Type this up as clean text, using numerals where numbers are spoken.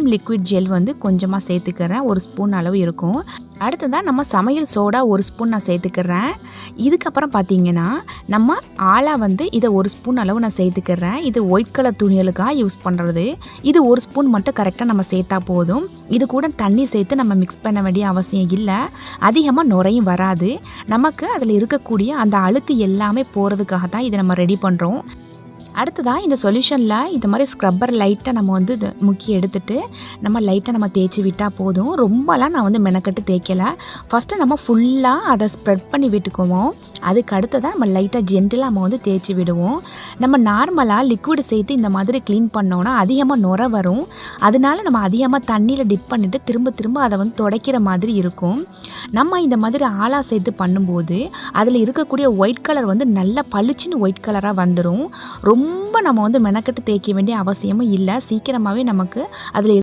Vim liquid gel வந்து கொஞ்சமாக சேர்த்துக்கிறேன், 1 ஸ்பூன் அளவு இருக்கும். அடுத்ததான் நம்ம சமையல் சோடா 1 ஸ்பூன் நான் சேர்த்துக்கிறேன். இதுக்கப்புறம் பார்த்தீங்கன்னா நம்ம ஆலா வந்து இதை 1 ஸ்பூன் அளவு நான் சேர்த்துக்கிறேன். இது ஒயிட் கலர் துணிகளுக்காக யூஸ் பண்ணுறது. இது 1 ஸ்பூன் மட்டும் கரெக்டாக நம்ம சேர்த்தா போதும். இது கூட தண்ணி சேர்த்து நம்ம மிக்ஸ் பண்ண வேண்டிய அவசியம் இல்லை. அதிகமாக நுரையும் வராது. நமக்கு அதில் இருக்கக்கூடிய அந்த அழுக்கு எல்லாமே போகிறதுக்காக தான் இதை நம்ம ரெடி பண்ணுறோம். அடுத்ததாக இந்த சொல்யூஷனில் இந்த மாதிரி ஸ்க்ரப்பர் லைட்டாக நம்ம வந்து முக்கி எடுத்துட்டு நம்ம லைட்டாக நம்ம தேய்ச்சி விட்டால் போதும். ரொம்பலாம் நான் வந்து மெனக்கட்டு தேய்க்கலை. ஃபஸ்ட்டு நம்ம ஃபுல்லாக அதை ஸ்ப்ரெட் பண்ணி விட்டுக்குவோம். அதுக்கு அடுத்ததாக நம்ம லைட்டாக ஜென்டிலாக நம்ம வந்து தேய்ச்சி விடுவோம். நம்ம நார்மலாக லிக்விட் சேர்த்து இந்த மாதிரி க்ளீன் பண்ணோன்னா அதிகமாக நுரை வரும். அதனால நம்ம அதிகமாக தண்ணியில் டிப் பண்ணிவிட்டு திரும்ப திரும்ப அதை வந்து துடைக்கிற மாதிரி இருக்கும். நம்ம இந்த மாதிரி ஆலா சேர்த்து பண்ணும்போது அதில் இருக்கக்கூடிய ஒயிட் கலர் வந்து நல்லா பளிச்சுன்னு ஒயிட் கலராக வந்துடும். ரொம்ப நம்ம வந்து மெனக்கட்டு தேய்க்க வேண்டிய அவசியமும் இல்லை. சீக்கிரமாகவே நமக்கு அதில்